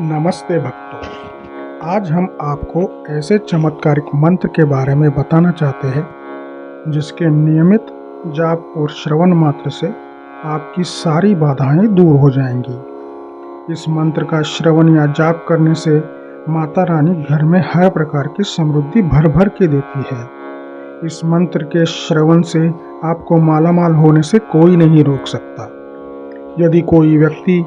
नमस्ते भक्तों। आज हम आपको ऐसे चमत्कारिक मंत्र के बारे में बताना चाहते हैं जिसके नियमित जाप और श्रवण मात्र से आपकी सारी बाधाएं दूर हो जाएंगी। इस मंत्र का श्रवण या जाप करने से माता रानी घर में हर प्रकार की समृद्धि भर भर के देती है। इस मंत्र के श्रवण से आपको मालामाल होने से कोई नहीं रोक सकता। यदि कोई व्यक्ति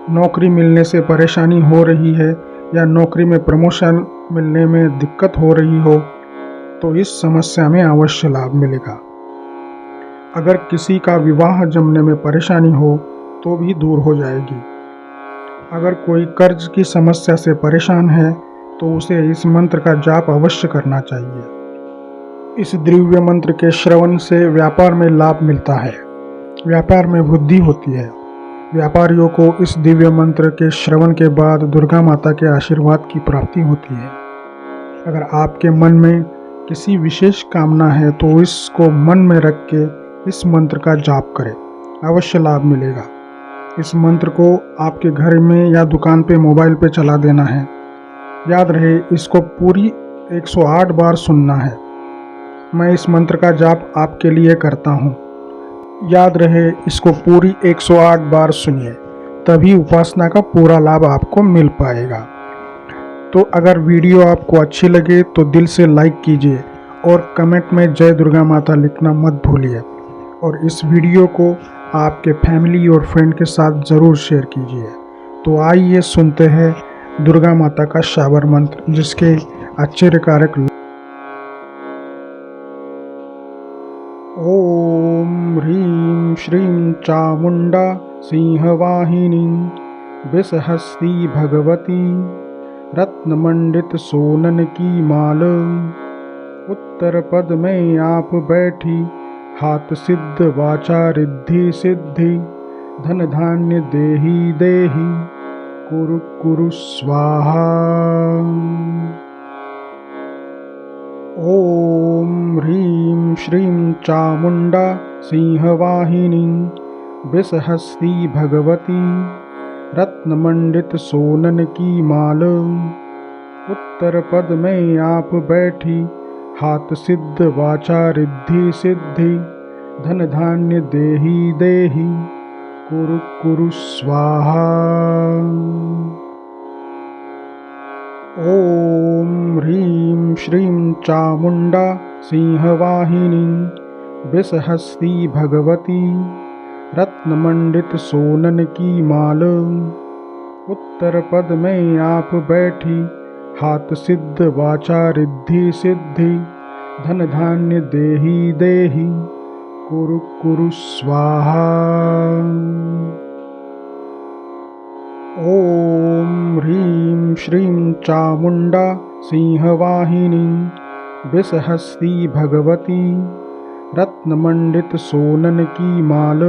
नौकरी मिलने से परेशानी हो रही है या नौकरी में प्रमोशन मिलने में दिक्कत हो रही हो, तो इस समस्या में अवश्य लाभ मिलेगा। अगर किसी का विवाह जमने में परेशानी हो तो भी दूर हो जाएगी। अगर कोई कर्ज की समस्या से परेशान है तो उसे इस मंत्र का जाप अवश्य करना चाहिए। इस दिव्य मंत्र के श्रवण से व्यापार में लाभ मिलता है, व्यापार में वृद्धि होती है। व्यापारियों को इस दिव्य मंत्र के श्रवण के बाद दुर्गा माता के आशीर्वाद की प्राप्ति होती है। अगर आपके मन में किसी विशेष कामना है तो इसको मन में रख के इस मंत्र का जाप करें, अवश्य लाभ मिलेगा। इस मंत्र को आपके घर में या दुकान पे मोबाइल पे चला देना है। याद रहे, इसको पूरी 108 बार सुनना है। मैं इस मंत्र का जाप आपके लिए करता हूँ। याद रहे, इसको पूरी 108 बार सुनिए, तभी उपासना का पूरा लाभ आपको मिल पाएगा। तो अगर वीडियो आपको अच्छी लगे तो दिल से लाइक कीजिए और कमेंट में जय दुर्गा माता लिखना मत भूलिए। और इस वीडियो को आपके फैमिली और फ्रेंड के साथ ज़रूर शेयर कीजिए। तो आइए सुनते हैं दुर्गा माता का शावर मंत्र, जिसके आश्चर्यकारक ओम ह्रीं श्रीं चामुंडा सिंहवाहिनी विषहस्ती भगवती रत्नमंडित सोनन की माल। उत्तर पद में आप बैठी, हाथ सिद्ध वाचा रिद्धि सिद्धि, धन धान्य देहि देहि, कुरु कुरु स्वाहा। ओम ह्रीं श्रीं चामुंडा सिंहवाहिनी विषहस्ती भगवती रत्नमंडित सोनन की माल। उत्तर पद में आप बैठी, हाथ सिद्ध वाचा रिद्धि सिद्धि, धन धान्य देहि देहि, कुरु कुरु स्वाहा। ओम ह्रीं श्रीं चामुंडा सिंहवाहिनी विषहस्ती भगवती रत्नमंडित सोनन की माल। उत्तर पद में आप बैठी, हाथ सिद्ध वाचा रिद्धि सिद्धि, धन धान्य देहि देहि, कुरु कुरु स्वाहा। ओम ह्रीं श्रीं चामुंडा सिंहवाहिनी विषहस्ती भगवती रत्नमंडित सोनन की माल।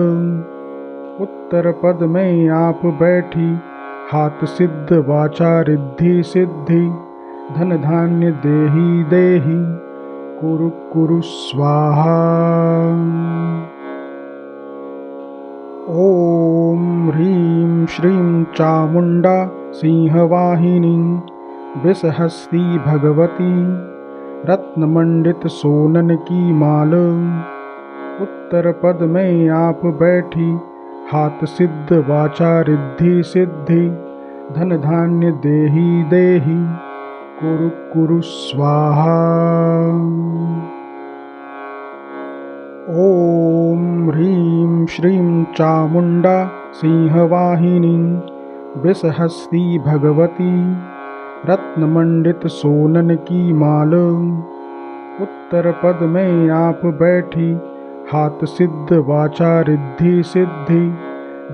उत्तर पद में आप बैठी, हाथ सिद्ध वाचा रिद्धि सिद्धि, धन धान्य देहि देहि, कुरु कुरु स्वाहा। ओम ह्रीं श्रीं चामुंडा सिंहवाहिनी विषहस्ती भगवती रत्नमंडित सोनन की माल। उत्तर पद में आप बैठी, हाथ सिद्ध वाचा रिद्धि सिद्धि, धन धान्य देहि देहि, कुरु कुरु स्वाहा। ओम ह्रीं श्रीं चामुंडा सिंहवाहिनी विषहस्ती भगवती रत्नमंडित सोनन की माल। उत्तर पद में आप बैठी, हाथ सिद्ध वाचा रिद्धि सिद्धि,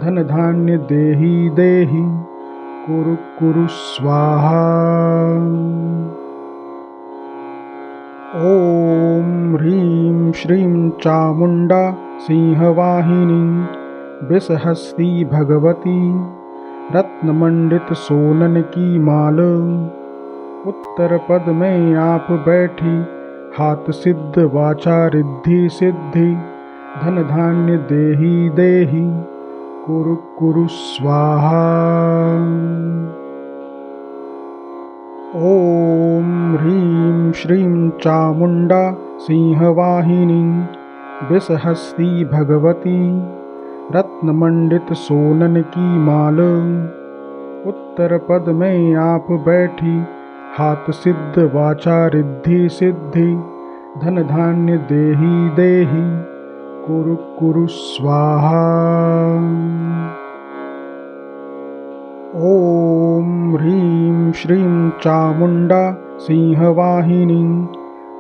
धन धान्य देहि देहि, कुरु कुरु स्वाहा। ओम ह्रीं श्रीं चामुंडा सिंहवाहिनी विषहस्ती भगवती रत्नमंडित सोनन की माल। उत्तर पद में आप बैठी, हाथ सिद्ध वाचा रिद्धि सिद्धि, धन धान्य देहि देहि, कुरु कुरु स्वाहा। श्रीं चामुण्डा सिंहवाहिनी वृषहस्ती भगवती रत्नमंडित सोनन की माल। उत्तर पद में आप बैठी हाथ सिद्ध वाचा रिद्धि सिद्धि धन धान्य देहि देहि कुरु कुरु स्वाहा। ओम ह्रीं श्रीं चामुण्डा सिंहवाहिनी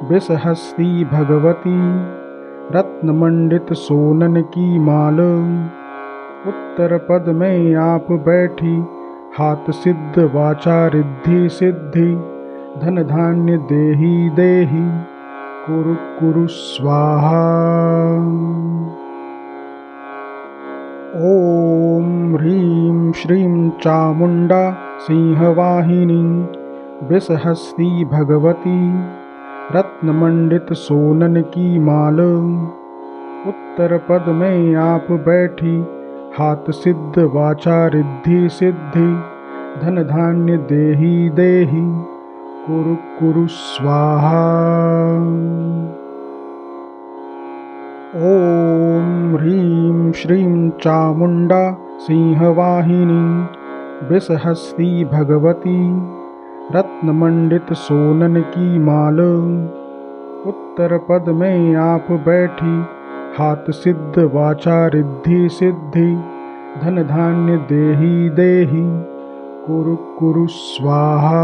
वृषहस्ती भगवती रत्नमंडित सोनन की माल। उत्तर पद में आप बैठी हाथ सिद्ध वाचा रिद्धि सिद्धि धन धान्य देहि देहि कुरु कुरु स्वाहा। ओम ह्रीं श्रीं चामुण्डा सिंहवाहिनी वृषहस्ती भगवती रत्नमंडित सोनन की माल। उत्तर पद में आप बैठी हाथ सिद्ध वाचा रिद्धि सिद्धि धन धान्य देहि देहि कुरु कुरु स्वाहा। ओम ह्रीं श्रीं चामुण्डा सिंहवाहिनी वृषहस्ती भगवती रत्नमंडित सोनन की माल। उत्तर पद में आप बैठी हाथ सिद्ध वाचा रिद्धि सिद्धि धन धान्य देहि देहि कुरु कुरु स्वाहा।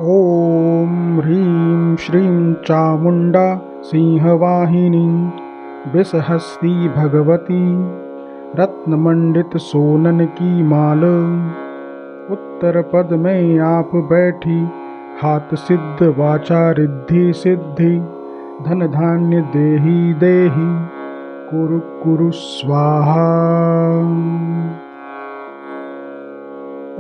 ओम ह्रीं श्रीं चामुण्डा सिंहवाहिनी वृषहस्ती भगवती रत्नमंडित सोनन की माल। उत्तर पद में आप बैठी हाथ सिद्ध वाचा रिद्धि सिद्धि धन धान्य देहि देहि कुरु कुरु स्वाहा।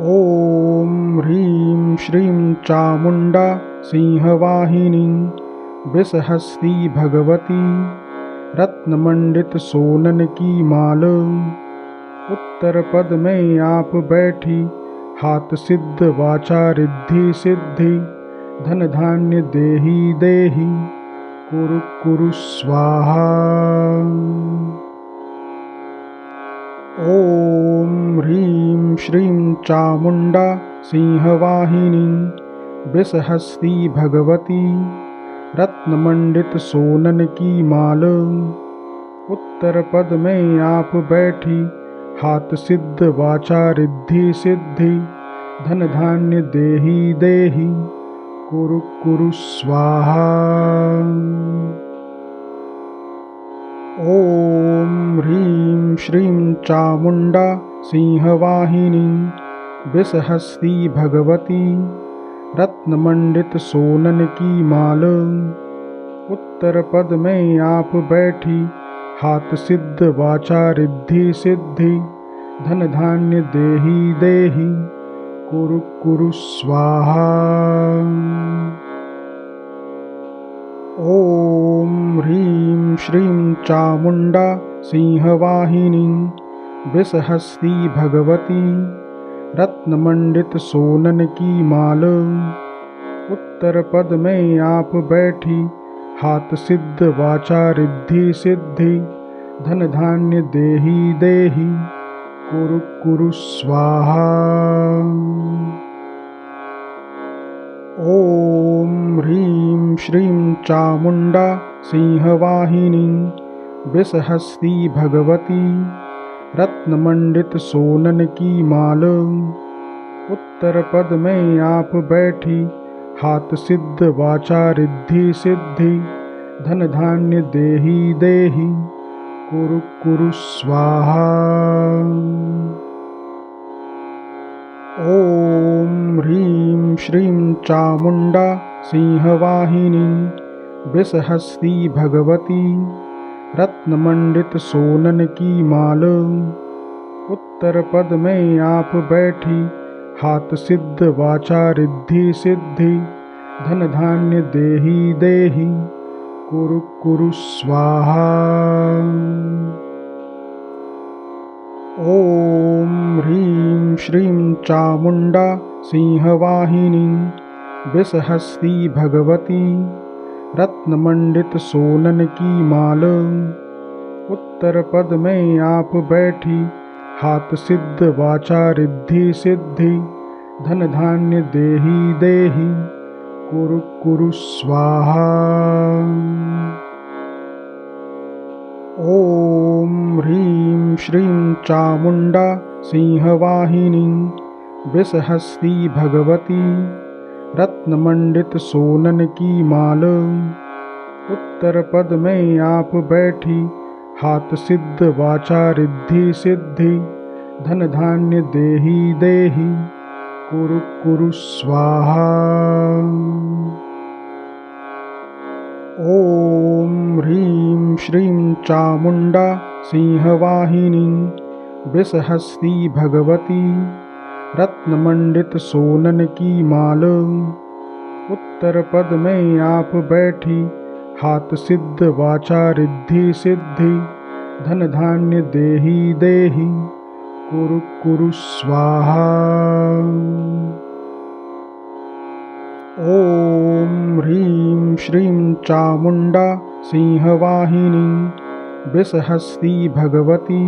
ओम ह्रीं श्रीं चामुण्डा सिंहवाहिनी वृषहस्ती भगवती रत्नमंडित सोनन की माल। उत्तर पद में आप बैठी हाथ सिद्ध वाचा रिद्धि सिद्धि धन धान्य देहि देहि कुरु कुरु स्वाहा। ओम ह्रीं श्रीं चामुण्डा सिंहवाहिनी वृषहस्ती भगवती रत्नमंडित सोनन की माल। उत्तर पद में आप बैठी हाथ सिद्ध वाचा रिद्धि सिद्धि धन धान्य देहि देहि कुरु कुरु स्वाहा। ओम ह्रीं श्रीं चामुण्डा सिंहवाहिनी वृषहस्ती भगवती रत्नमंडित सोनन की माल। उत्तर पद में आप बैठी हाथ सिद्ध वाचा रिद्धि सिद्धि धन धान्य देहि देहि कुरु कुरु स्वाहा। ओम ह्रीं श्रीं चामुण्डा सिंहवाहिनी वृषहस्ती भगवती रत्नमंडित सोनन की माल। उत्तर पद में आप बैठी हाथ सिद्ध वाचा रिद्धि सिद्धि धन धान्य देहि देहि कुरु कुरु स्वाहा। ओम ह्रीं श्रीं चामुण्डा सिंहवाहिनी वृषहस्ती भगवती रत्नमंडित सोनन की माल। उत्तर पद में आप बैठी हाथ सिद्ध वाचा रिद्धि सिद्धि धन धान्य देहि देहि कुरु कुरु स्वाहा। ओम ह्रीं श्रीं चामुण्डा सिंहवाहिनी वृषहस्ती भगवती रत्नमंडित सोनन की माल। उत्तर पद में आप बैठी हाथ सिद्ध वाचा रिद्धि सिद्धि धन धान्य देहि देहि कुरु कुरु स्वाहा। ओम ह्रीं श्रीं चामुण्डा सिंहवाहिनी वृषहस्ती भगवती रत्नमंडित सोनन की माल। उत्तर पद में आप बैठी हाथ सिद्ध वाचा रिद्धि सिद्धि धन धान्य देहि देहि कुरु कुरु स्वाहा। ओम ह्रीं श्रीं चामुंडा सिंहवाहिनी वृषहस्ती भगवती रत्नमंडित सोनन की माल। उत्तर पद में आप बैठी हाथ सिद्ध वाचा रिद्धि सिद्धि धन धान्य देहि देहि कुरु कुरु स्वाहा। ओम ह्रीं श्रीं चामुंडा सिंहवाहिनी वृषहस्ती भगवती रत्नमंडित सोनन की माल। उत्तर पद में आप बैठी हाथ सिद्ध वाचा रिद्धि सिद्धि धन धान्य देहि देहि कुरु कुरु स्वाहा। ओम ह्रीं श्रीं चामुंडा सिंहवाहिनी वृषहस्ती भगवती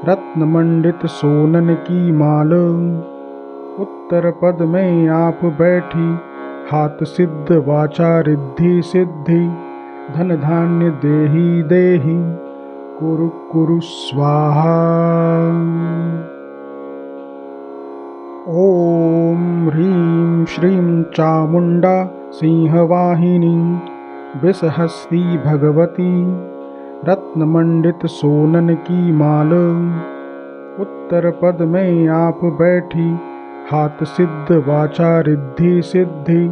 रत्नमंडित सोनन की माल। उत्तर पद में आप बैठी हाथ सिद्ध वाचा रिद्धि सिद्धि धन धान्य देहि देहि कुरु कुरु स्वाहा। ओम ह्रीं श्रीं चामुंडा सिंहवाहिनी वृषहस्ती भगवती रत्नमंडित सोनन की माल। उत्तर पद में आप बैठी हाथ सिद्ध वाचा रिद्धि सिद्धि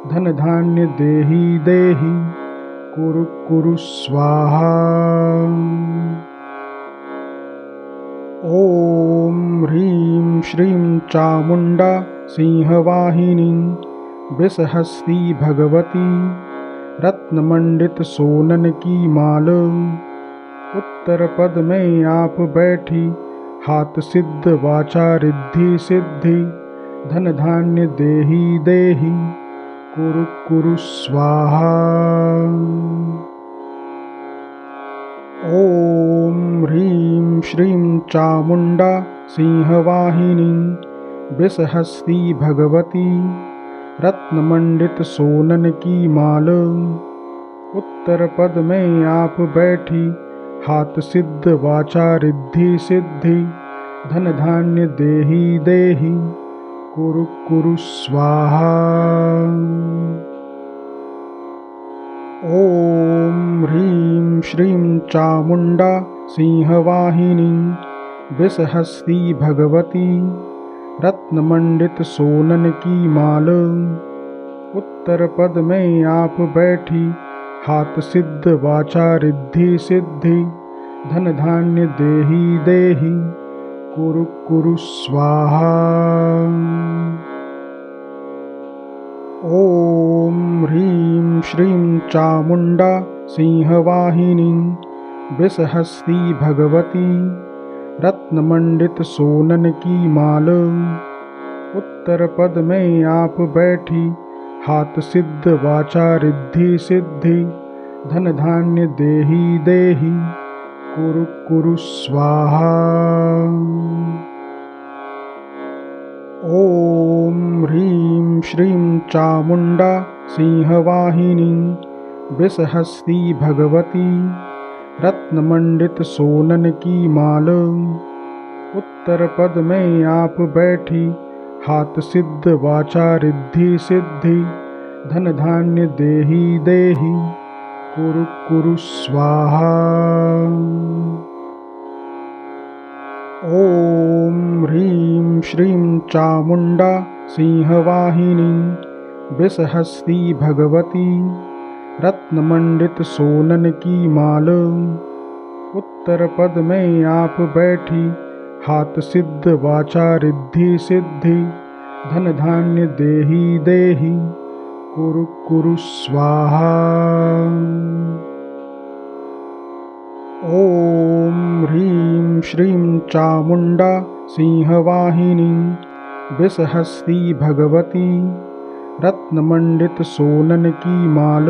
धन धान्य देहि देहि कुरु कुरु स्वाहा। ओम ह्रीं श्रीं चामुंडा सिंहवाहिनी वृषहस्ती भगवती रत्नमंडित सोनन की माल। उत्तर पद में आप बैठी हाथ सिद्ध वाचा रिद्धि सिद्धि धन धान्य देहि देहि कुरु कुरु स्वाहा। ओम ह्रीं श्रीं चामुंडा सिंहवाहिनी वृषहस्ती भगवती रत्नमंडित सोनन की माल। उत्तर पद में आप बैठी हाथ सिद्ध वाचा रिद्धि सिद्धि धन धान्य देहि देहि कुरु कुरु स्वाहा। ओम ह्रीं श्रीं चामुंडा सिंहवाहिनी वृषहस्ती भगवती रत्नमंडित सोनन की माल। उत्तर पद में आप बैठी हाथ सिद्ध वाचा रिद्धि सिद्धि धन धान्य देहि देहि कुरु कुरु स्वाहा। ओम ह्रीं श्रीं चामुंडा सिंहवाहिनी वृषहस्ती भगवती रत्नमंडित सोनन की माल। उत्तर पद में आप बैठी हाथ सिद्ध वाचा रिद्धि सिद्धि धन धान्य देहि देहि कुरु कुरु स्वाहा। ओम ह्रीं श्रीं चामुंडा सिंहवाहिनी वृषहस्ती भगवती रत्नमंडित सोनन की माल। उत्तर पद में आप बैठी हाथ सिद्ध वाचा रिद्धि सिद्धि धन धान्य देहि देहि कुरु कुरु स्वाहा। ओम ह्रीं श्रीं चामुंडा सिंहवाहिनी वृषहस्ती भगवती रत्नमंडित सोनन की माल। उत्तर पद में आप बैठी हाथ सिद्ध वाचा रिद्धि सिद्धि धन धान्य देहि देहि कुरु कुरु स्वाहा। ओम ह्रीं श्रीं चामुंडा सिंहवाहिनी विषहस्ती भगवती रत्नमंडित सोनन की माल।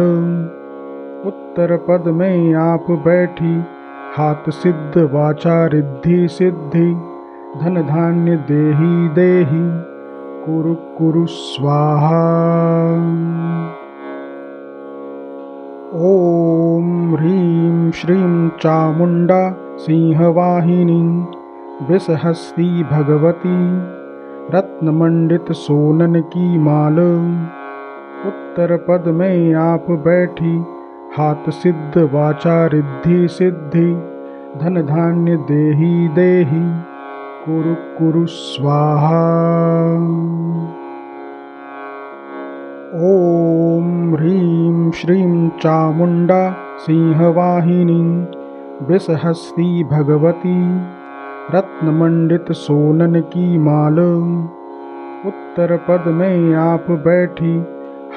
उत्तर पद में आप बैठी हाथ सिद्ध वाचा रिद्धि सिद्धि। धन धान्य देहि देहि कुरु कुरु स्वाहा। ओम ह्रीं श्रीं चामुंडा सिंहवाहिनी विषहस्ती भगवती रत्नमंडित सोनन की माल। उत्तर पद में आप बैठी हाथ सिद्ध वाचा रिद्धि सिद्धि। धन धान्य देहि देहि कुरु कुरु स्वाहा। ओम ह्रीं श्रीं चामुंडा सिंहवाहिनी विषहस्ती भगवती रत्नमंडित सोनन की माल। उत्तर पद में आप बैठी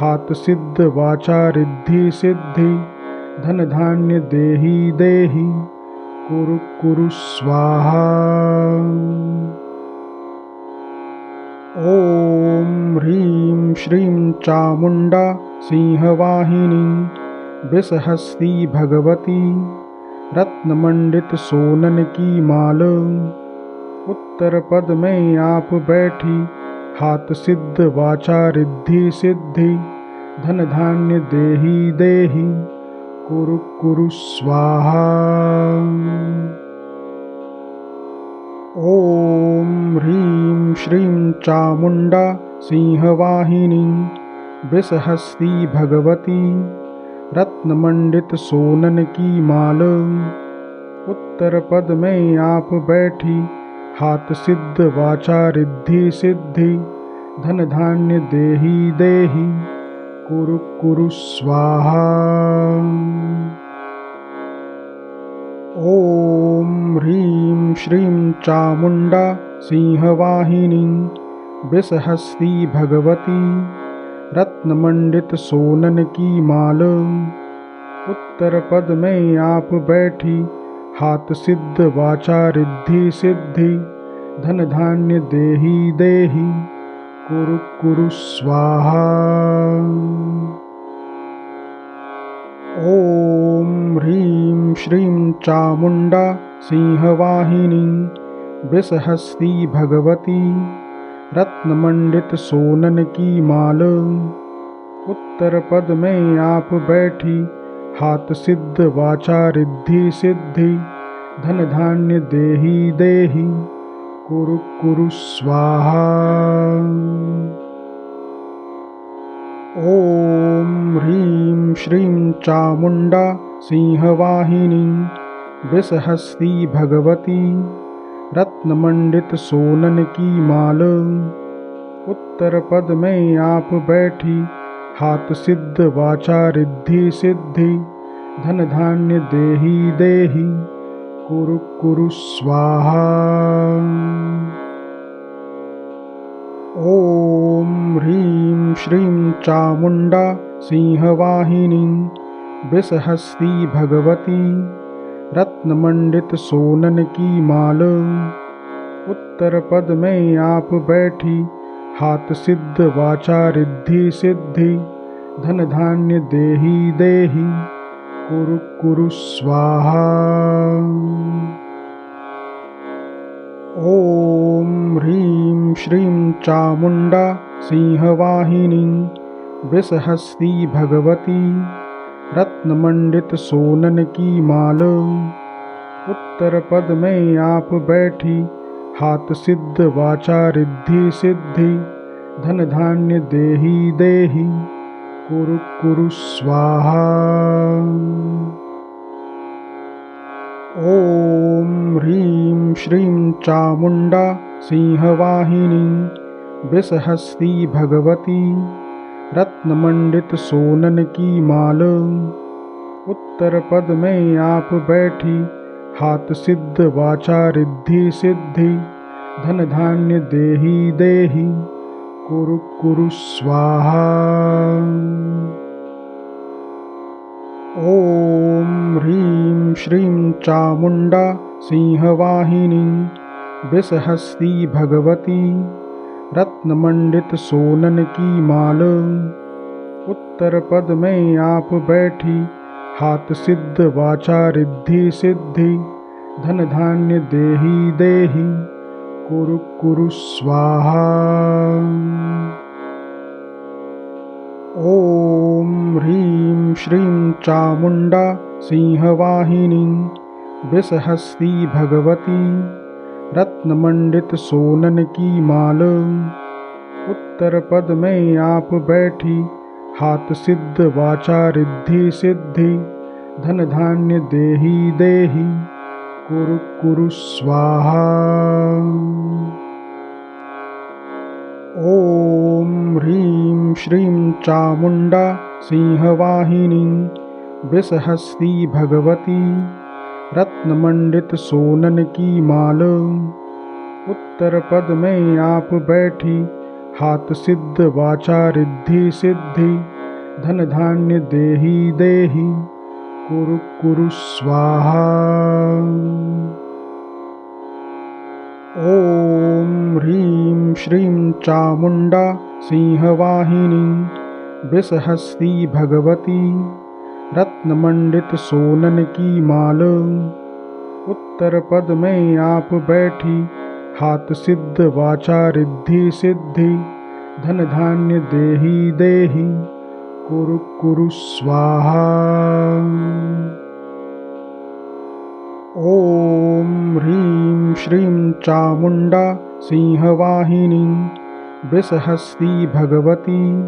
हाथ सिद्ध वाचा रिद्धि सिद्धि। धन धान्य देहि देहि कुरु कुरु स्वाहा। ओम ह्रीं श्रीं चामुंडा सिंहवाहिनी विषहस्ती भगवती रत्नमंडित सोनन की माल। उत्तर पद में आप बैठी हाथ सिद्ध वाचा रिद्धि सिद्धि। धन धान्य देहि देहि कुरु कुरु स्वाहा। ओम ह्रीं श्रीं चामुंडा सिंहवाहिनी विषहस्ती भगवती रत्नमंडित सोनन की माल। उत्तर पद में आप बैठी हाथ सिद्ध वाचा रिद्धि सिद्धि। धन धान्य देहि देहि कुरु कुरु स्वाहा। ओम ह्रीं श्रीं चामुंडा सिंहवाहिनी विषहस्ती भगवती रत्नमंडित सोनन की माल। उत्तर पद में आप बैठी हाथ सिद्ध वाचा रिद्धि सिद्धि। धन धान्य देहि देहि कुरु कुरु स्वाहा। ओम ह्रीं श्रीं चामुंडा सिंहवाहिनी विषहस्ती भगवती रत्नमंडित सोनन की माल। उत्तर पद में आप बैठी हाथ सिद्ध वाचा रिद्धि सिद्धि। धन धान्य देहि देहि कुरु कुरु स्वाहा। ओम ह्रीं श्रीं चामुंडा सिंहवाहिनी विषहस्ती भगवती रत्नमंडित सोनन की माल। उत्तर पद में आप बैठी हाथ सिद्ध वाचा रिद्धि सिद्धि। धन धान्य देहि देहि कुरु कुरु स्वाहा। ओम ह्रीं श्रीं चामुंडा सिंहवाहिनी विषहस्ती भगवती रत्नमंडित सोनन की माल। उत्तर पद में आप बैठी हाथ सिद्ध वाचा रिद्धि सिद्धि। धन धान्य देहि देहि कुरु कुरु स्वाहा। ओम ह्रीं श्रीं चामुंडा सिंहवाहिनी विषहस्ती भगवती रत्नमंडित सोनन की माल। उत्तर पद में आप बैठी हाथ सिद्ध वाचा रिद्धि सिद्धि। धन धान्य देहि देहि कुरु कुरु स्वाहा। ओम ह्रीं श्रीं चामुंडा सिंहवाहिनी विषहस्ती भगवती रत्नमंडित सोनन की माल। उत्तर पद में आप बैठी हाथ सिद्ध वाचा रिद्धि सिद्धि। धन धान्य देहि देहि कुरु कुरु स्वाहा। ओम ह्रीं श्रीं चामुंडा सिंहवाहिनी विषहस्ती भगवती रत्नमंडित सोनन की माल। उत्तर पद में आप बैठी, हाथ सिद्ध वाचा रिद्धि सिद्धि, धन धान्य देहि देहि, कुरु कुरु स्वाहा। ओम ह्रीं श्रीं चामुंडा सिंहवाहिनी वृषहस्ती भगवती, रत्नमंडित सोनन की माल। उत्तर पद में आप बैठी, हाथ सिद्ध वाचा रिद्धि सिद्धि, धन धान्य देहि देहि, कुरु कुरु स्वाहा। ओम ह्रीं श्रीं चामुंडा सिंहवाहिनी वृषहस्ती भगवती, रत्नमंडित सोनन की माल। उत्तर पद में आप बैठी, हाथ सिद्ध वाचा रिद्धि सिद्धि, धन धान्य देहि देहि, कुरु कुरु स्वाहा। ओम ह्रीं श्रीं चामुंडा सिंहवाहिनी वृषहस्ती भगवती, रत्नमंडित सोनन की माल। उत्तर पद में आप बैठी, हाथ सिद्ध वाचा रिद्धि सिद्धि, धन धान्य देहि देहि, कुरु कुरु स्वाहा। ओम ह्रीं श्रीं चामुंडा सिंहवाहिनी वृषहस्ती भगवती,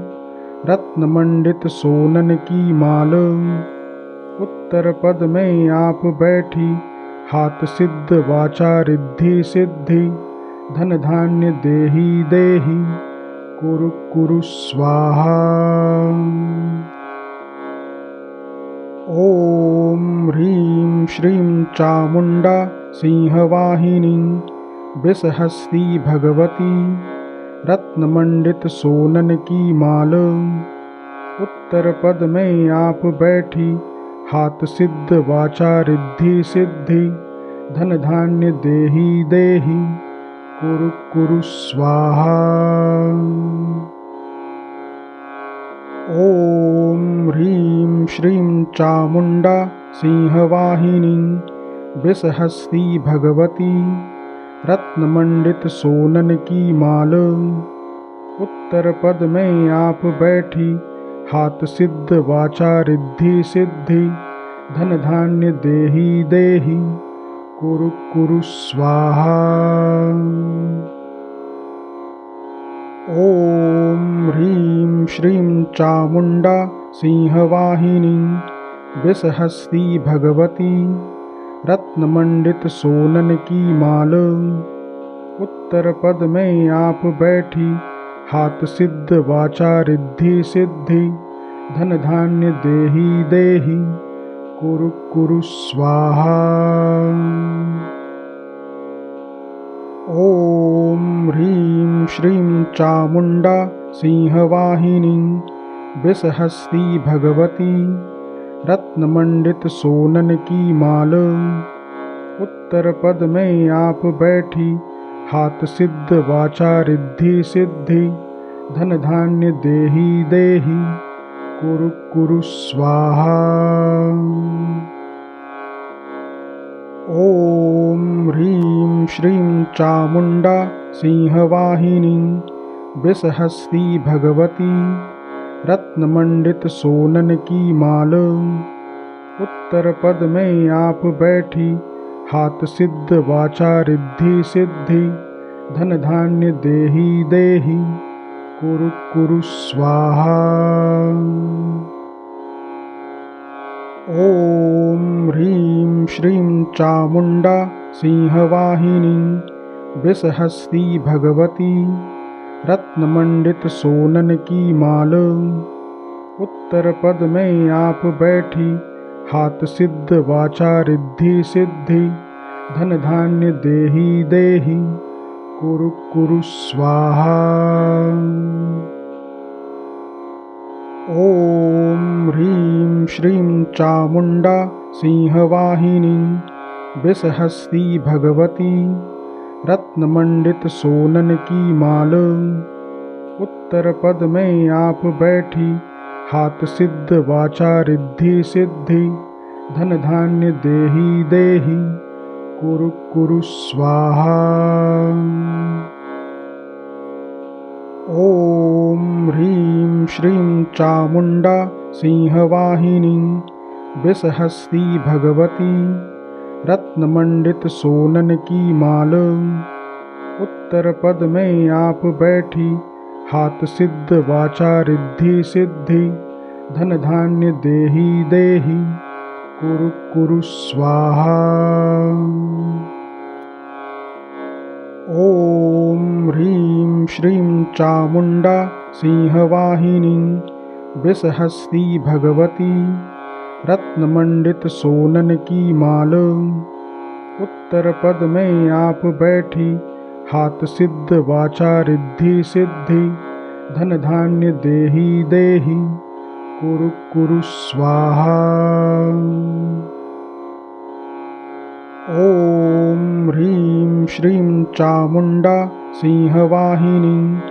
रत्नमंडित सोनन की माल। उत्तर पद में आप बैठी, हाथ सिद्ध वाचा रिद्धि सिद्धि, धन धान्य देहि देहि, कुरु कुरु स्वाहा। ओम ह्रीं श्रीं चामुंडा सिंहवाहिनी वृषहस्ती भगवती, रत्नमंडित सोनन की माल। उत्तर पद में आप बैठी, हाथ सिद्ध वाचा रिद्धि सिद्धि, धन धान्य देहि देहि, कुरु कुरु स्वाहा। ओम ह्रीं श्रीं चामुंडा सिंहवाहिनी वृषहस्ती भगवती, रत्नमंडित सोनन की माल। उत्तर पद में आप बैठी, हाथ सिद्ध वाचा रिद्धि सिद्धि, धन धान्य देहि देहि, कुरु कुरु स्वाहा। ओम ह्रीं श्रीं चामुंडा सिंहवाहिनी वृषहस्ती भगवती, रत्नमंडित सोनन की माल। उत्तर पद में आप बैठी, हाथ सिद्ध वाचा रिद्धि सिद्धि, धन धान्य देहि देहि, कुरु कुरु स्वाहा। ओम ह्रीं श्रीं चामुंडा सिंहवाहिनी वृषहस्ती भगवती, रत्नमंडित सोनन की माल। उत्तर पद में आप बैठी, हाथ सिद्ध वाचा रिद्धि सिद्धि, धन धान्य देहि देहि, कुरु कुरु स्वाहा। ओम ह्रीं श्रीं चामुंडा सिंहवाहिनी वृषहस्ती भगवती, रत्नमंडित सोनन की माल। उत्तर पद में आप बैठी, हाथ सिद्ध वाचा रिद्धि सिद्धि, धन धान्य देहि देहि, कुरु कुरु स्वाहा। ओम ह्रीं श्रीं चामुंडा सिंहवाहिनी वृषहस्ती भगवती, रत्नमंडित सोनन की माल। उत्तर पद में आप बैठी, हाथ सिद्ध वाचा रिद्धि सिद्धि, धन धान्य देहि देहि, कुरु कुरु स्वाहा। ओम ह्रीं श्रीं चामुंडा सिंहवाहिनी वृषहस्ती भगवती, रत्नमंडित सोनन की माल। उत्तर पद में आप बैठी, हाथ सिद्ध वाचा रिद्धि सिद्धि, धन धान्य देहि देहि, कुरु कुरु स्वाहा। ओम ह्रीं श्रीं चामुंडा सिंहवाहिनी विषहस्ती भगवती, रत्नमंडित सोनन की माल। उत्तर पद में आप बैठी, हाथ सिद्ध वाचा रिद्धि सिद्धि, धन धान्य देहि देहि, कुरु कुरु स्वाहा। ओम ह्रीं श्रीं चामुंडा सिंहवाहिनी विषहस्ती भगवती, रत्नमंडित सोनन की माल। उत्तर पद में आप बैठी, हाथ सिद्ध वाचा रिद्धि सिद्धि, धन धान्य देहि देहि, कुरु कुरु स्वाहा। ओम ह्रीं श्रीं चामुंडा सिंहवाहिनी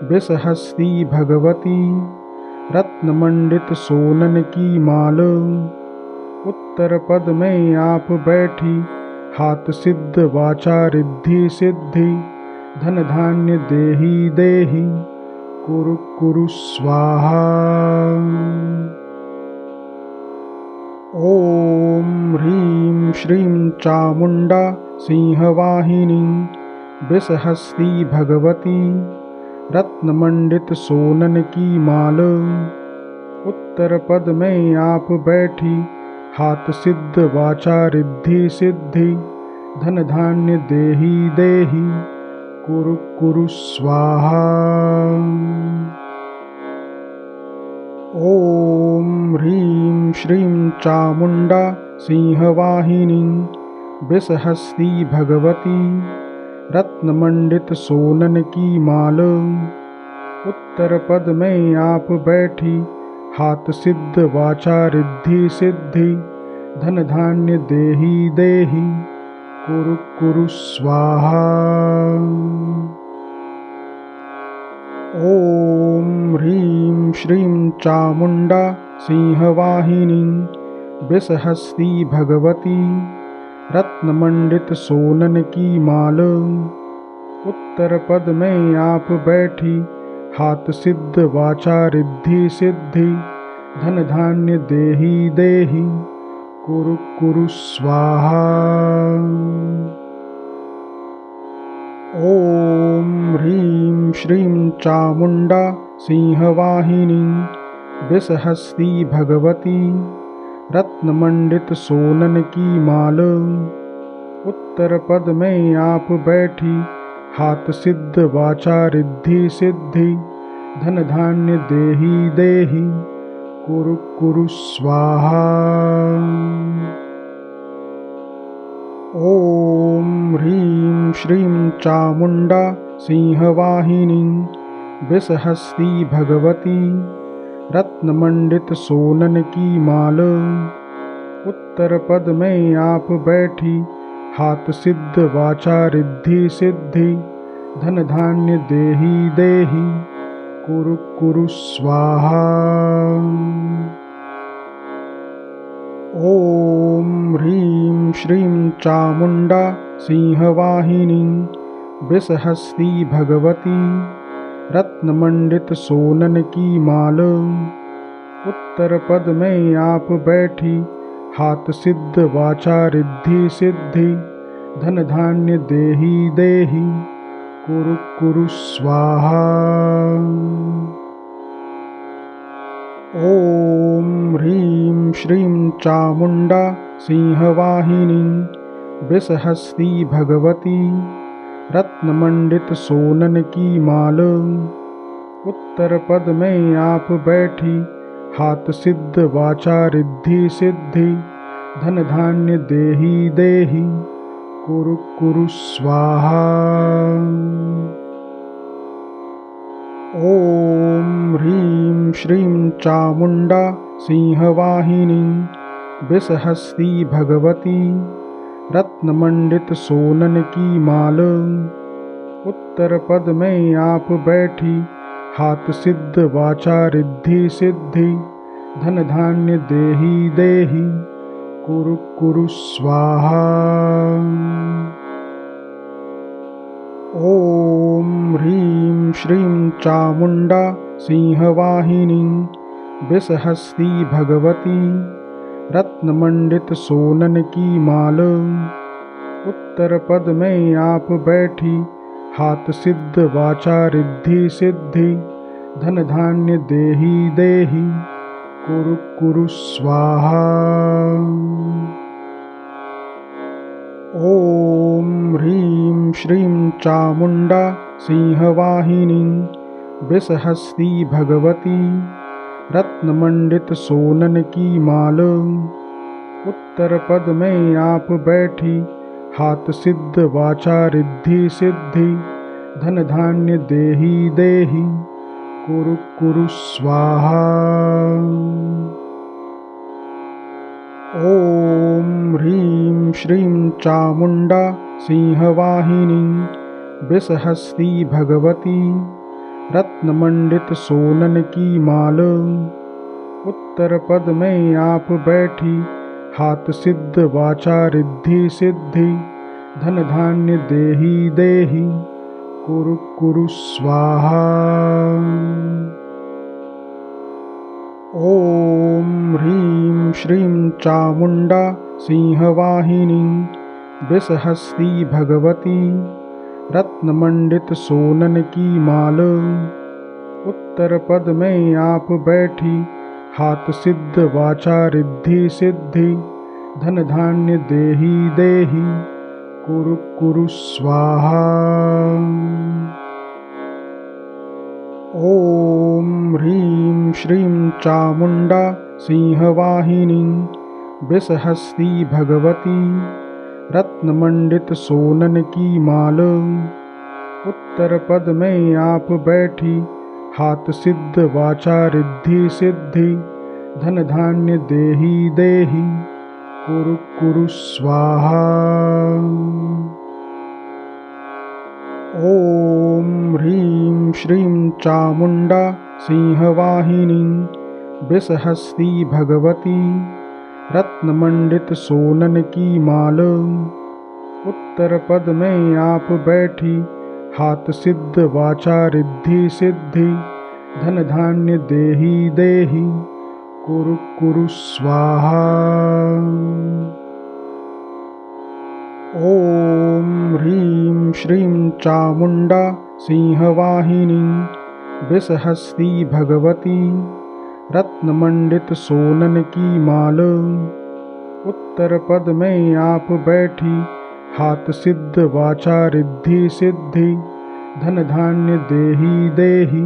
विषहस्ती भगवती, रत्नमंडित सोनन की माल। उत्तर पद में आप बैठी, हाथ सिद्ध वाचा रिद्धि सिद्धि, धन धान्य देहि देहि, कुरु कुरु स्वाहा। ओम ह्रीं श्रीं चामुंडा सिंहवाहिनी विषहस्ती भगवती, रत्नमंडित सोनन की माल। उत्तर पद में आप बैठी, हाथ सिद्ध वाचा रिद्धि सिद्धि, धन धान्य देहि देहि, कुरु कुरु स्वाहा। ओम ह्रीं श्रीं चामुंडा सिंहवाहिनी विषहस्ती भगवती, रत्नमंडित सोनन की माल। उत्तर पद में आप बैठी, हाथ सिद्ध वाचा रिद्धि सिद्धि, धन धान्य देहि देहि, कुरु कुरु स्वाहा। ओम ह्रीं श्रीं चामुंडा सिंहवाहिनी विषहस्ती भगवती, रत्नमंडित सोनन की माल। उत्तर पद में आप बैठी, हाथ सिद्ध वाचा रिद्धि सिद्धि, धन धान्य देहि देहि, कुरु कुरु स्वाहा। ओम ह्रीं श्रीं चामुंडा सिंहवाहिनी विषहस्ती भगवती, रत्नमंडित सोनन की माल। उत्तर पद में आप बैठी, हाथ सिद्ध वाचा रिद्धि सिद्धि, धन धान्य देहि देहि, कुरु कुरु स्वाहा। ओम ह्रीं श्रीं चामुंडा सिंहवाहिनी विषहस्ती भगवती, रत्नमंडित सोनन की माल। उत्तर पद में आप बैठी, हाथ सिद्ध वाचा रिद्धि सिद्धि, धन धान्य देहि देहि, कुरु कुरु स्वाहा। ओम ह्रीं श्रीं चामुंडा सिंहवाहिनी विषहस्ती भगवती, रत्नमंडित सोनन की माल। उत्तर पद में आप बैठी, हाथ सिद्ध वाचा रिद्धि सिद्धि, धन धान्य देहि देहि, कुरु कुरु स्वाहा। ओम ह्रीं श्रीं चामुंडा सिंहवाहिनी विषहस्ती भगवती, रत्नमंडित सोनन की माल। उत्तर पद में आप बैठी, हाथ सिद्ध वाचा रिद्धि सिद्धि, धन धान्य देहि देहि, कुरु कुरु स्वाहा। ओम ह्रीं श्रीं चामुंडा सिंहवाहिनी विषहस्ती भगवती, रत्नमंडित सोनन की माल। उत्तर पद में आप बैठी, हाथ सिद्ध वाचा रिद्धि सिद्धि, धन धान्य देहि देहि, कुरु कुरु स्वाहा। ओम ह्रीं श्रीं चामुंडा सिंहवाहिनी विषहस्ती भगवती, रत्नमंडित सोनन की माल। उत्तर पद में आप बैठी, हाथ सिद्ध वाचा रिद्धि सिद्धि, धन धान्य देहि देहि, कुरु कुरु स्वाहा। ओम ह्रीं श्रीं चामुंडा सिंहवाहिनी विषहस्ती भगवती, रत्नमंडित सोनन की माल। उत्तर पद में आप बैठी, हाथ सिद्ध वाचा रिद्धि सिद्धि, धन धान्य देहि देहि, कुरु कुरु स्वाहा। ओम ह्रीं श्रीं चामुंडा सिंहवाहिनी विषहस्ती भगवती, रत्नमंडित सोनन की माल। उत्तर पद में आप बैठी, हाथ सिद्ध वाचा रिद्धि सिद्धि, धन धान्य देहि देहि, कुरु कुरु स्वाहा। ओम ह्रीं श्रीं चामुंडा सिंहवाहिनी विषहस्ती भगवती, रत्नमंडित सोनन की माल। उत्तर पद में आप बैठी, हाथ सिद्ध वाचा रिद्धि सिद्धि, धन धान्य देहि देहि, कुरु कुरु स्वाहा। ओम ह्रीं श्रीं चामुंडा सिंहवाहिनी विषहस्ती भगवती, रत्नमंडित सोनन की माल। उत्तर पद में आप बैठी, हाथ सिद्ध वाचा रिद्धि सिद्धि, धन धान्य देहि देहि, कुरु कुरु स्वाहा। ओम ह्रीं श्रीं चामुंडा सिंहवाहिनी विषहस्ती भगवती, रत्नमंडित सोनन की माल। उत्तर पद में आप बैठी, हाथ सिद्ध वाचा रिद्धि सिद्धि, धन धान्य देहि देहि, कुरु कुरु स्वाहा। ओम ह्रीं श्रीं चामुंडा सिंहवाहिनी विषहस्ती भगवती, रत्नमंडित सोनन की माल। उत्तर पद में आप बैठी, हाथ सिद्ध वाचा रिद्धि सिद्धि, धन धान्य देहि देहि,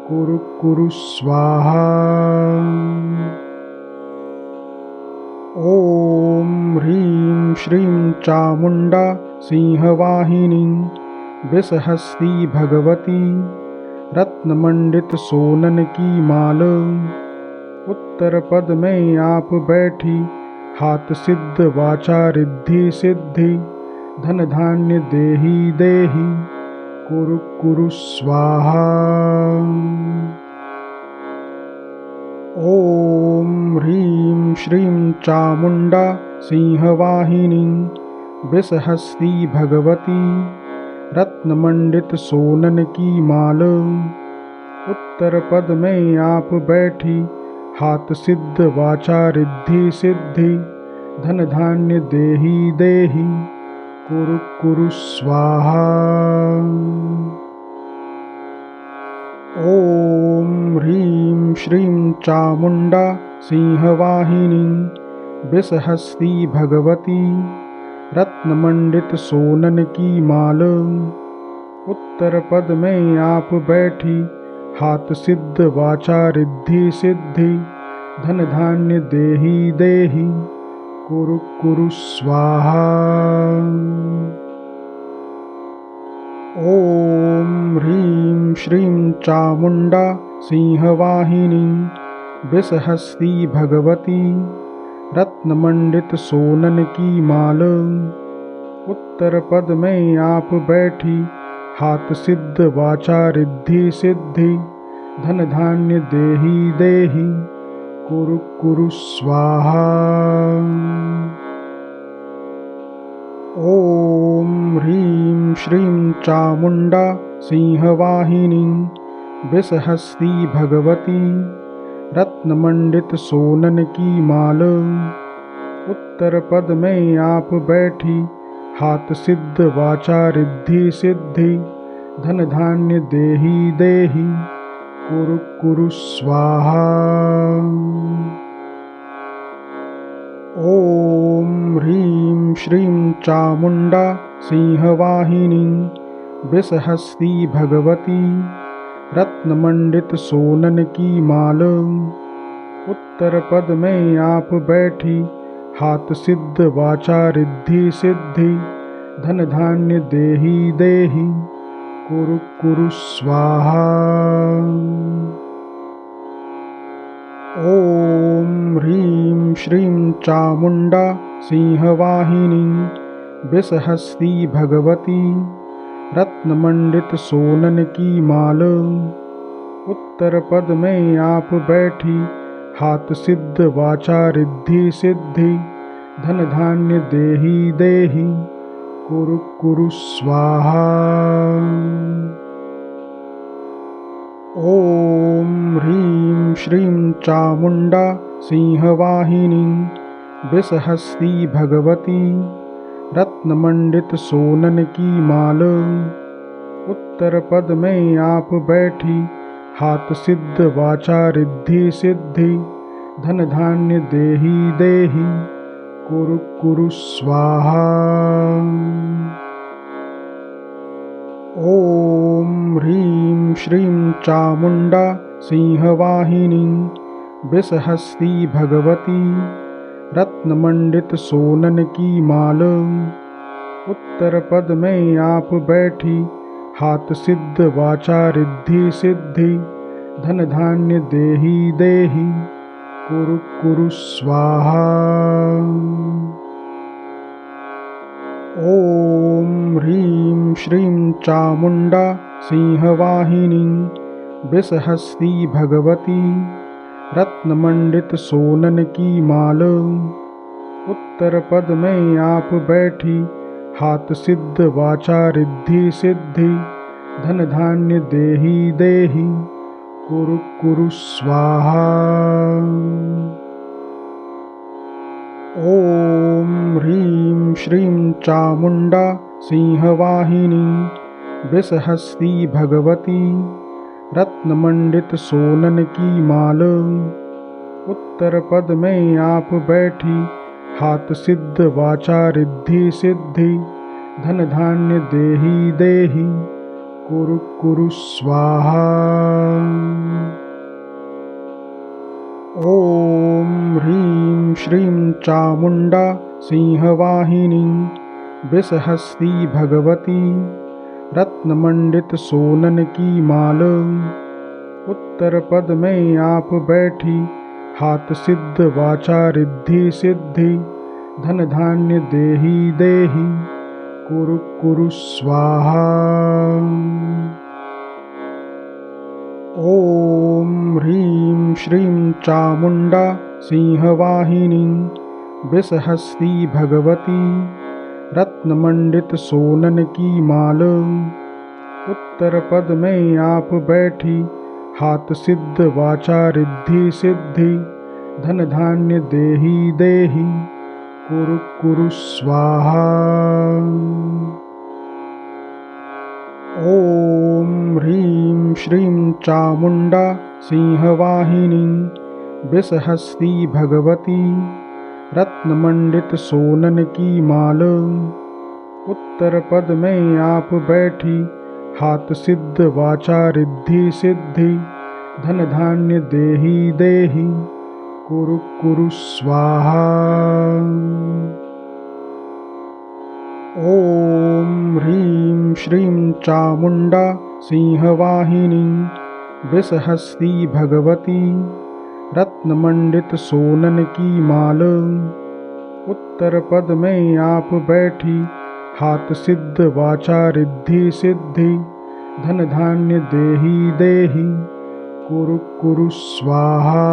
कुरु कुरु स्वाहा। ओम ह्रीं श्रीं चामुंडा सिंहवाहिनी विषहस्ती भगवती, रत्नमंडित सोनन की माल। उत्तर पद में आप बैठी, हाथ सिद्ध वाचा रिद्धि सिद्धि, धन धान्य देहि देहि, कुरु कुरु स्वाहा। ओम ह्रीं श्रीं चामुंडा सिंहवाहिनी विषहस्ती भगवती, रत्नमंडित सोनन की माल। उत्तर पद में आप बैठी, हाथ सिद्ध वाचा रिद्धि सिद्धि, धन धान्य देहि देहि, कुरु कुरु स्वाहा। ओम ह्रीं श्रीं चामुंडा सिंहवाहिनी विषहस्ती भगवती, रत्नमंडित सोनन की माल। उत्तर पद में आप बैठी, हाथ सिद्ध वाचा रिद्धि सिद्धि, धन धान्य देहि देहि, कुरु कुरु स्वाहा। ओम ह्रीं श्रीं चामुंडा सिंहवाहिनी विषहस्ती भगवती, रत्नमंडित सोनन की माल। उत्तर पद में आप बैठी, हाथ सिद्ध वाचा रिद्धि सिद्धि, धन धान्य देहि देहि, कुरु कुरु स्वाहा। ओम ह्रीं श्रीं चामुंडा सिंहवाहिनी विषहस्ती भगवती, रत्नमंडित सोनन की माल। उत्तर पद में आप बैठी, हाथ सिद्ध वाचा रिद्धि सिद्धि, धन धान्य देहि देहि, कुरु कुरु स्वाहा। ओम ह्रीं श्रीं चामुंडा सिंहवाहिनी विषहस्ती भगवती, रत्नमंडित सोनन की माल। उत्तर पद में आप बैठी, हाथ सिद्ध वाचा रिद्धि सिद्धि, धन धान्य देहि देहि, कुरु कुरु स्वाहा। ओम ह्रीं श्रीं चामुंडा सिंहवाहिनी विषहस्ती भगवती, रत्नमंडित सोनन की माल। उत्तर पद में आप बैठी, हाथ सिद्ध वाचा रिद्धि सिद्धि, धन धान्य देहि देहि, कुरु कुरु स्वाहा। ओम ह्रीं श्रीं चामुंडा सिंहवाहिनी विषहस्ती भगवती, रत्नमंडित सोनन की माल। उत्तर पद में आप बैठी, हाथ सिद्ध वाचा रिद्धि सिद्धि, धन धान्य देहि देहि, कुरु कुरु स्वाहा। ओम ह्रीं श्रीं चामुंडा सिंहवाहिनी विषहस्ती भगवती, रत्नमंडित सोनन की माल। उत्तर पद में आप बैठी, हाथ सिद्ध वाचा रिद्धि सिद्धि, धन धान्य देहि देहि, कुरु कुरु स्वाहा। ओम ह्रीं श्रीं चामुंडा सिंहवाहिनी विषहस्ती भगवती, रत्नमंडित सोनन की माल। उत्तर पद में आप बैठी, हाथ सिद्ध वाचा रिद्धि सिद्धि, धन धान्य देहि देहि, कुरु कुरु स्वाहा। ओम ह्रीं श्रीं चामुंडा सिंहवाहिनी विषहस्ती भगवती, रत्नमंडित सोनन की माल। उत्तर पद में आप बैठी, हाथ सिद्ध वाचा रिद्धि सिद्धि, धन धान्य देहि देहि, कुरु कुरु स्वाहा। ओम ह्रीं श्रीं चामुंडा सिंहवाहिनी विषहस्ती भगवती, रत्नमंडित सोनन की माल। उत्तर पद में आप बैठी, हाथ सिद्ध वाचा रिद्धि सिद्धि, धन धान्य देहि देहि, कुरु कुरु स्वाहा। ओम ह्रीं श्रीं चामुंडा सिंहवाहिनी विषहस्ती भगवती, रत्नमंडित सोनन की माल। उत्तर पद में आप बैठी, हाथ सिद्ध वाचा रिद्धि सिद्धि, धन धान्य देहि देहि, कुरु कुरु स्वाहा। ओम ह्रीं श्रीं चामुंडा सिंहवाहिनी विषहस्ती भगवती, रत्नमंडित सोनन की माल। उत्तर पद में आप बैठी, हाथ सिद्ध वाचा रिद्धि सिद्धि, धन धान्य देहि देहि, कुरु कुरु स्वाहा। ओम ह्रीं श्रीं चामुंडा सिंहवाहिनी विषहस्ती भगवती, रत्नमंडित सोनन की माल। उत्तर पद में आप बैठी, हाथ सिद्ध वाचा रिद्धि सिद्धि, धन धान्य देहि देहि, कुरु कुरु स्वाहा।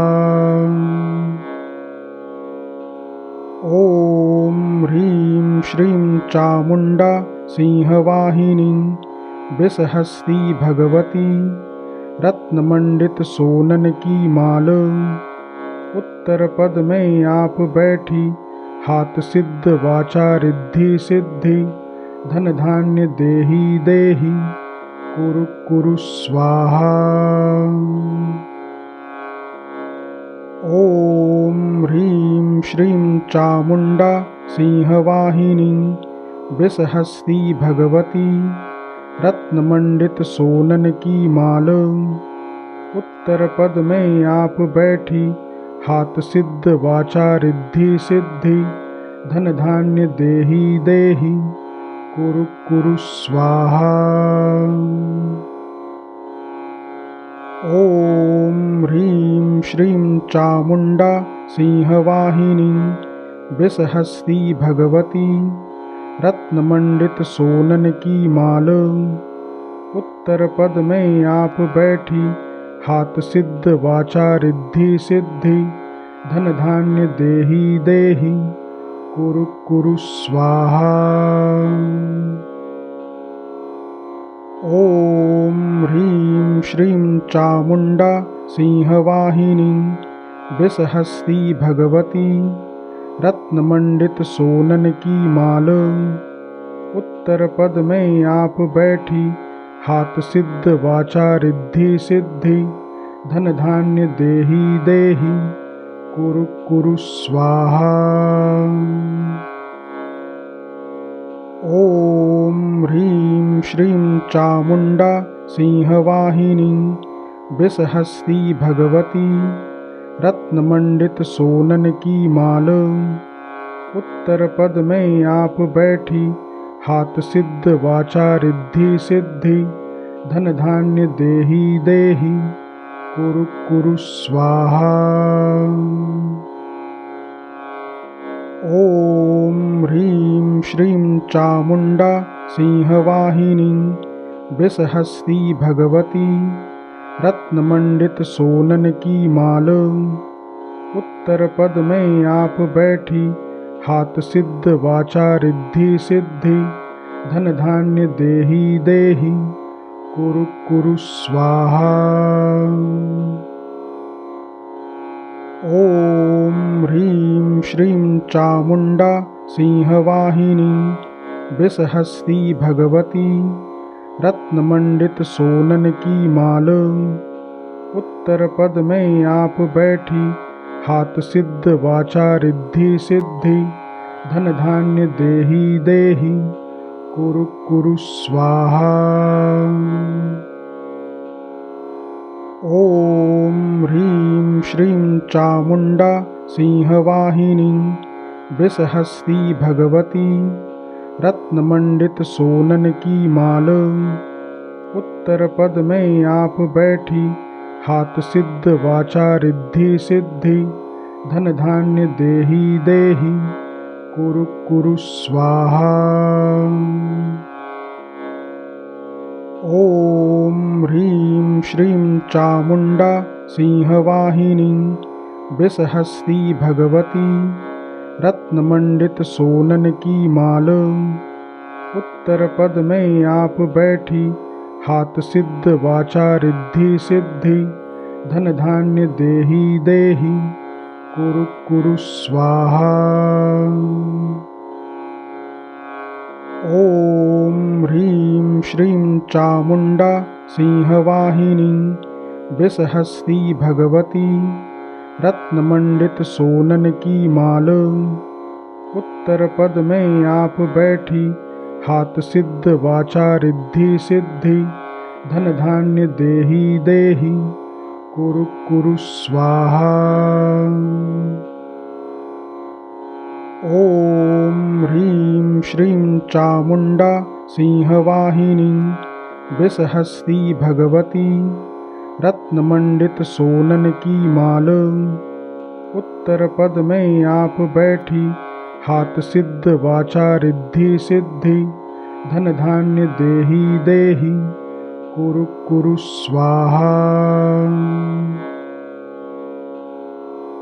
ओम ह्रीं श्रीं चामुंडा सिंहवाहिनी वृषहस्ती भगवती, रत्नमंडित सोनन की माल। उत्तर पद में आप बैठी, हाथ सिद्ध वाचा रिद्धि सिद्धि, धन धान्य देहि देहि, कुरु कुरु स्वाहा। ओम ह्रीं श्रीं चामुंडा सिंहवाहिनी वृषहस्ती भगवती, रत्नमंडित सोनन की माल। उत्तर पद में आप बैठी, हाथ सिद्ध वाचा रिद्धि सिद्धि, धन धान्य देहि देहि, कुरु कुरु स्वाहा। ओम ह्रीं श्रीं चामुंडा सिंहवाहिनी वृषहस्ती भगवती, रत्नमंडित सोनन की माल। उत्तर पद में आप बैठी, हाथ सिद्ध वाचा रिद्धि सिद्धि, धन धान्य देहि देहि, कुरु कुरु स्वाहा। ओम ह्रीं श्रीं चामुंडा सिंहवाहिनी वृषहस्ती भगवती, रत्नमंडित सोनन की माल। उत्तर पद में आप बैठी, हाथ सिद्ध वाचा रिद्धि सिद्धि, धन धान्य देहि देहि, कुरु कुरु स्वाहा। ओम ह्रीं श्रीं चामुंडा सिंहवाहिनी वृषहस्ती भगवती, रत्नमंडित सोनन की माल। उत्तर पद में आप बैठी, हाथ सिद्ध वाचा रिद्धि सिद्धि, धन धान्य देहि देहि, कुरु कुरु स्वाहा। ओम ह्रीं श्रीं चामुंडा सिंहवाहिनी वृषहस्ती भगवती, रत्नमंडित सोनन की माल। उत्तर पद में आप बैठी, हाथ सिद्ध वाचा रिद्धि सिद्धि, धन धान्य देहि देहि, कुरु कुरु स्वाहा। ओम ह्रीं श्रीं चामुंडा सिंहवाहिनी वृषहस्ती भगवती, रत्नमंडित सोनन की माल। उत्तर पद में आप बैठी, हाथ सिद्ध वाचा रिद्धि सिद्धि, धन धान्य देहि देहि, कुरु कुरु स्वाहा। ओम ह्रीं श्रीं चामुंडा सिंहवाहिनी वृषहस्ती भगवती, रत्नमंडित सोनन की माल। उत्तर पद में आप बैठी, हाथ सिद्ध वाचा रिद्धि सिद्धि, धन धान्य देहि देहि, कुरु कुरु स्वाहा। ओम ह्रीं श्रीं चामुंडा सिंहवाहिनी वृषहस्ती भगवती, रत्नमंडित सोनन की माल। उत्तर पद में आप बैठी, हाथ सिद्ध वाचा रिद्धि सिद्धि, धन धान्य देहि देहि, कुरु कुरु स्वाहा। ओम ह्रीं श्रीं चामुंडा सिंहवाहिनी वृषहस्ती भगवती, रत्नमंडित सोनन की माल। उत्तर पद में आप बैठी, हाथ सिद्ध वाचा रिद्धि सिद्धि, धन धान्य देहि देहि, कुरु कुरु स्वाहा। ओम ह्रीं श्रीं चामुंडा सिंहवाहिनी वृषहस्ती भगवती, रत्नमंडित सोनन की माल। उत्तर पद में आप बैठी, हाथ सिद्ध वाचा रिद्धि सिद्धि, धन धान्य देहि देहि, कुरु कुरु स्वाहा।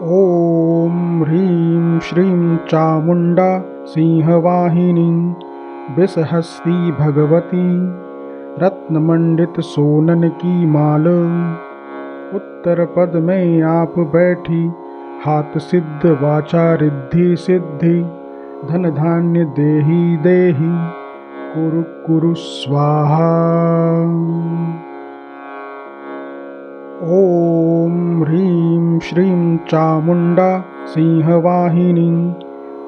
ओम ह्रीं श्रीं चामुंडा सिंहवाहिनी विषहस्ती भगवती, रत्नमंडित सोनन की माल। उत्तर पद में आप बैठी, हाथ सिद्ध वाचा रिद्धि सिद्धि, धन धान्य देहि देहि, कुरु कुरु स्वाहा। ओम ह्रीं श्रीं चामुंडा सिंहवाहिनी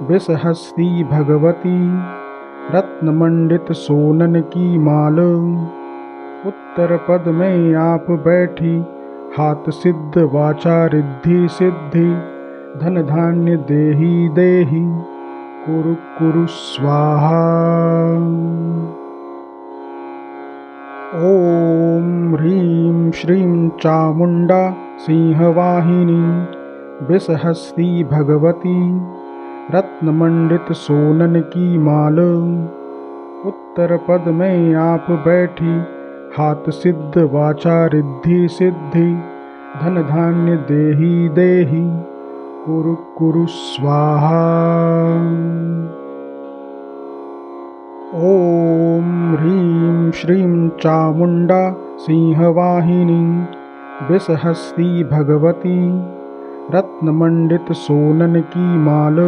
विषहस्ती भगवती, रत्नमंडित सोनन की माल। उत्तर पद में आप बैठी, हाथ सिद्ध वाचा रिद्धि सिद्धि, धन धान्य देहि देहि, कुरु कुरु स्वाहा। ओम ह्रीं श्रीं चामुंडा सिंहवाहिनी विषहस्ती भगवती, रत्नमंडित सोनन की माल। उत्तर पद में आप बैठी, हाथ सिद्ध वाचा रिद्धि सिद्धि, धन धान्य देहि देहि, कुरु कुरु स्वाहा। ओम ह्रीं श्रीं चामुंडा सिंहवाहिनी विषहस्ती भगवती, रत्नमंडित सोनन की माल।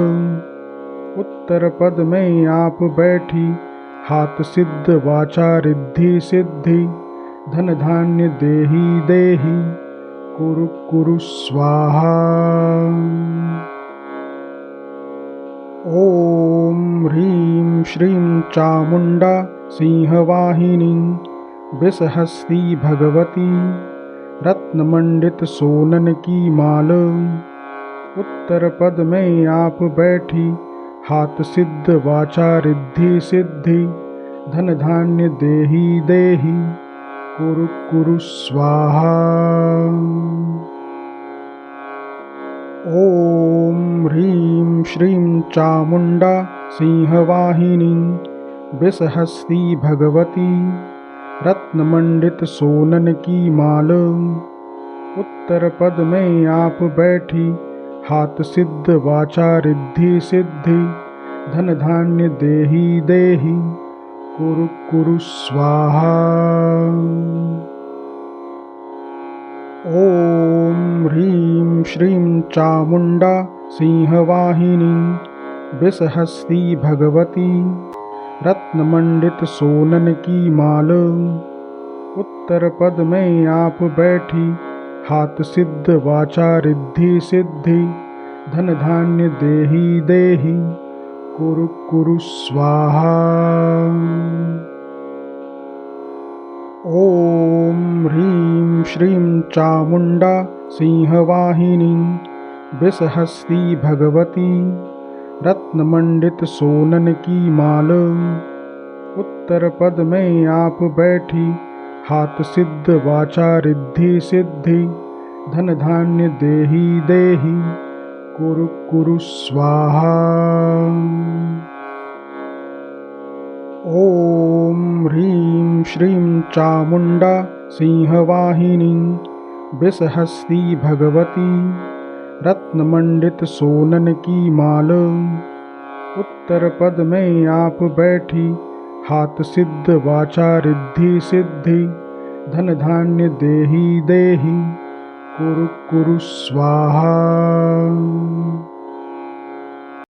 उत्तर पद में आप बैठी, हाथ सिद्ध वाचा रिद्धि सिद्धि, धन धान्य देहि देहि, कुरु कुरु स्वाहा। ओम ह्रीं श्रीं चामुंडा सिंहवाहिनी विषहस्ती भगवती, रत्नमंडित सोनन की माल। उत्तर पद में आप बैठी, हाथ सिद्ध वाचा रिद्धि सिद्धि, धन धान्य देहि देहि, कुरु कुरु स्वाहा। ओम ह्रीं श्रीं चामुंडा सिंहवाहिनी विषहस्ती भगवती, रत्नमंडित सोनन की माल। उत्तर पद में आप बैठी, हाथ सिद्ध वाचा रिद्धि सिद्धि, धन धान्य देहि देहि, कुरु कुरु स्वाहा। ओम ह्रीं श्रीं चामुंडा सिंहवाहिनी विषहस्ती भगवती, रत्नमंडित सोनन की माल। उत्तर पद में आप बैठी, हाथ सिद्ध वाचा रिद्धि सिद्धि, धन धान्य देहि देहि, कुरु कुरु स्वाहा। ओम ह्रीं श्रीं चामुंडा सिंहवाहिनी विषहस्ती भगवती, रत्नमंडित सोनन की माल। उत्तर पद में आप बैठी, हाथ सिद्ध वाचा रिद्धि सिद्धि, धन धान्य देहि देहि, कुरु कुरु स्वाहा। ओम ह्रीं श्रीं चामुंडा सिंहवाहिनी विषहस्ती भगवती, रत्नमंडित सोनन की माल। उत्तर पद में आप बैठी, हाथ सिद्ध वाचा रिद्धि सिद्धि, धन धान्य देहि देहि, कुरु कुरु स्वाहा।